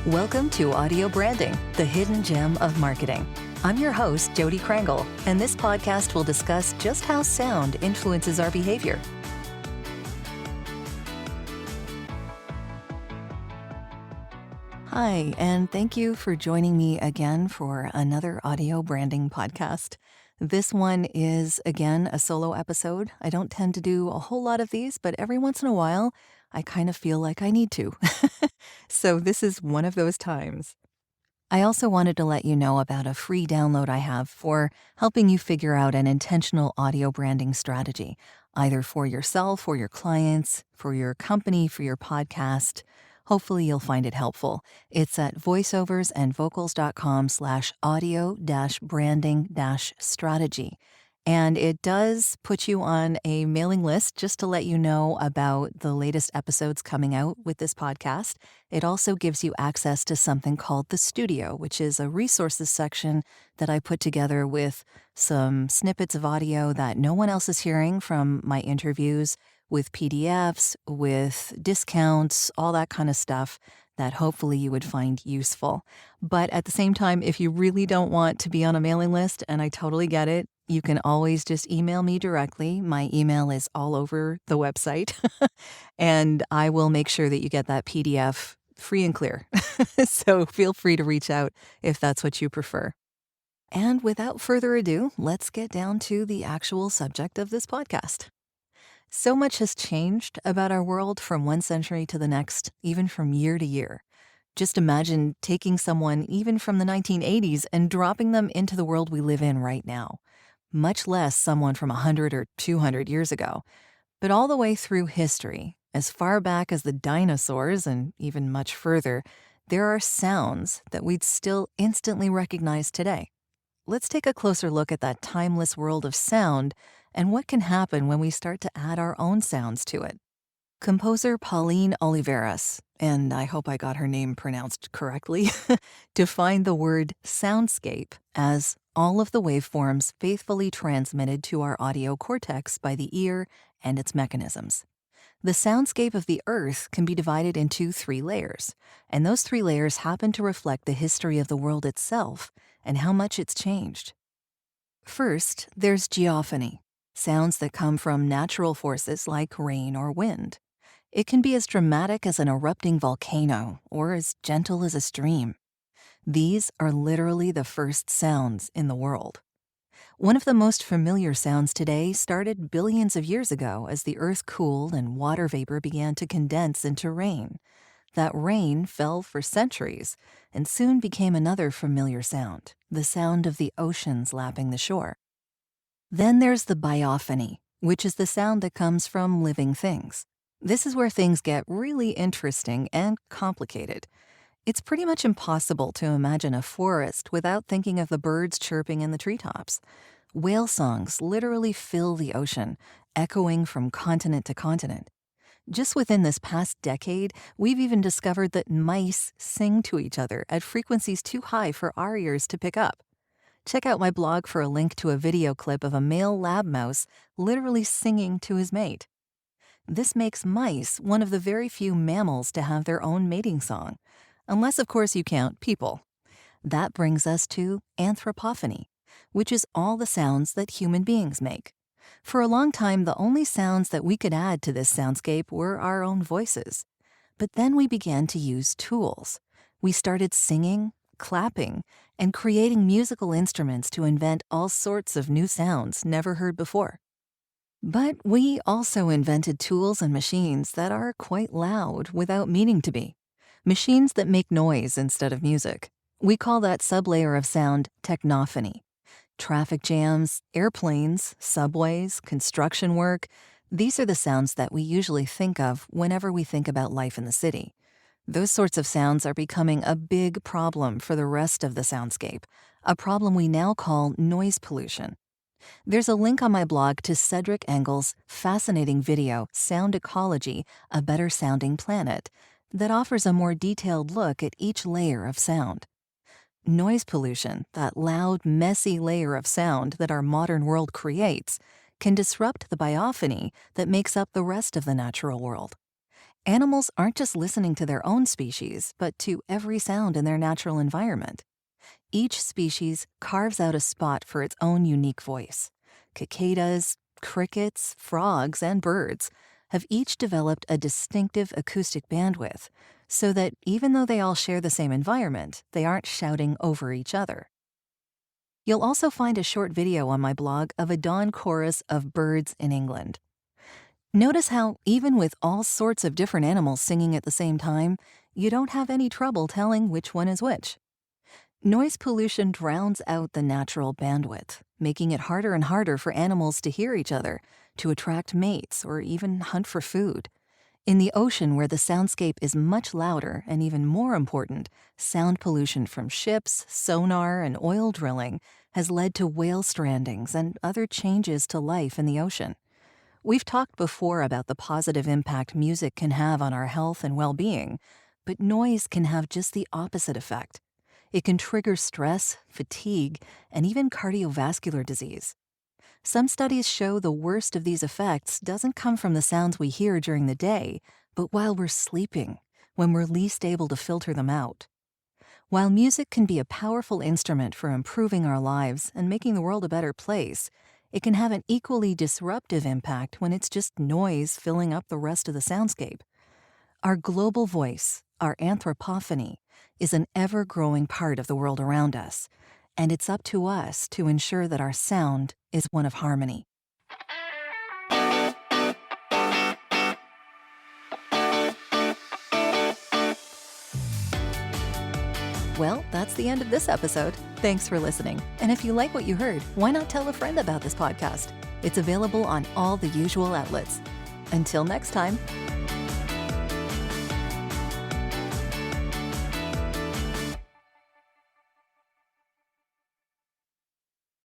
Welcome to Audio Branding, the hidden gem of marketing. I'm your host, Jody Krangle, and this podcast will discuss just how sound influences our behavior. Hi, and thank you for joining me again for another audio branding podcast. This one is, again, a solo episode. I don't tend to do a whole lot of these, but every once in a while, I kind of feel like I need to. So this is one of those times. I also wanted to let you know about a free download I have for helping you figure out an intentional audio branding strategy, either for yourself or your clients, for your company, for your podcast. Hopefully you'll find it helpful. It's at voiceovers.com/audio-branding-strategy. And it does put you on a mailing list just to let you know about the latest episodes coming out with this podcast. It also gives you access to something called the Studio, which is a resources section that I put together with some snippets of audio that no one else is hearing from my interviews, with PDFs, with discounts, all that kind of stuff that hopefully you would find useful. But at the same time, if you really don't want to be on a mailing list, and I totally get it, you can always just email me directly. My email is all over the website, and I will make sure that you get that PDF free and clear. So feel free to reach out if that's what you prefer. And without further ado, let's get down to the actual subject of this podcast. So much has changed about our world from one century to the next, even from year to year. Just imagine taking someone even from the 1980s and dropping them into the world we live in right now, much less someone from 100 or 200 years ago. But all the way through history, as far back as the dinosaurs and even much further, there are sounds that we'd still instantly recognize today. Let's take a closer look at that timeless world of sound and what can happen when we start to add our own sounds to it. Composer Pauline Oliveros, and I hope I got her name pronounced correctly, defined the word soundscape as all of the waveforms faithfully transmitted to our audio cortex by the ear and its mechanisms. The soundscape of the Earth can be divided into 3 layers, and those 3 layers happen to reflect the history of the world itself and how much it's changed. First, there's Geophony, sounds that come from natural forces like rain or wind. It can be as dramatic as an erupting volcano or as gentle as a stream. These are literally the first sounds in the world. One of the most familiar sounds today started billions of years ago as the Earth cooled and water vapor began to condense into rain. That rain fell for centuries and soon became another familiar sound, the sound of the oceans lapping the shore. Then there's the Biophony, which is the sound that comes from living things. This is where things get really interesting and complicated. It's pretty much impossible to imagine a forest without thinking of the birds chirping in the treetops. Whale songs literally fill the ocean, echoing from continent to continent. Just within this past decade, we've even discovered that mice sing to each other at frequencies too high for our ears to pick up. Check out my blog for a link to a video clip of a male lab mouse literally singing to his mate. This makes mice one of the very few mammals to have their own mating song, unless of course you count people. That brings us to anthropophony, which is all the sounds that human beings make. For a long time, the only sounds that we could add to this soundscape were our own voices. But then we began to use tools. We started singing, clapping, and creating musical instruments to invent all sorts of new sounds never heard before. But we also invented tools and machines that are quite loud without meaning to be. Machines that make noise instead of music. We call that sublayer of sound technophony. Traffic jams, airplanes, subways, construction work, these are the sounds that we usually think of whenever we think about life in the city. Those sorts of sounds are becoming a big problem for the rest of the soundscape, a problem we now call noise pollution. There's a link on my blog to Cedric Engel's fascinating video, Sound Ecology, A Better Sounding Planet, that offers a more detailed look at each layer of sound. Noise pollution, that loud, messy layer of sound that our modern world creates, can disrupt the biophony that makes up the rest of the natural world. Animals aren't just listening to their own species, but to every sound in their natural environment. Each species carves out a spot for its own unique voice. Cicadas, crickets, frogs, and birds have each developed a distinctive acoustic bandwidth, so that even though they all share the same environment, they aren't shouting over each other. You'll also find a short video on my blog of a dawn chorus of birds in England. Notice how, even with all sorts of different animals singing at the same time, you don't have any trouble telling which one is which. Noise pollution drowns out the natural bandwidth, making it harder and harder for animals to hear each other, to attract mates, or even hunt for food. In the ocean, where the soundscape is much louder and even more important, sound pollution from ships, sonar, and oil drilling has led to whale strandings and other changes to life in the ocean. We've talked before about the positive impact music can have on our health and well-being, but noise can have just the opposite effect. It can trigger stress, fatigue, and even cardiovascular disease. Some studies show the worst of these effects doesn't come from the sounds we hear during the day, but while we're sleeping, when we're least able to filter them out. While music can be a powerful instrument for improving our lives and making the world a better place, it can have an equally disruptive impact when it's just noise filling up the rest of the soundscape. Our global voice, our anthropophony, is an ever-growing part of the world around us, and it's up to us to ensure that our sound is one of harmony. Well, that's the end of this episode. Thanks for listening. And if you like what you heard, why not tell a friend about this podcast? It's available on all the usual outlets. Until next time.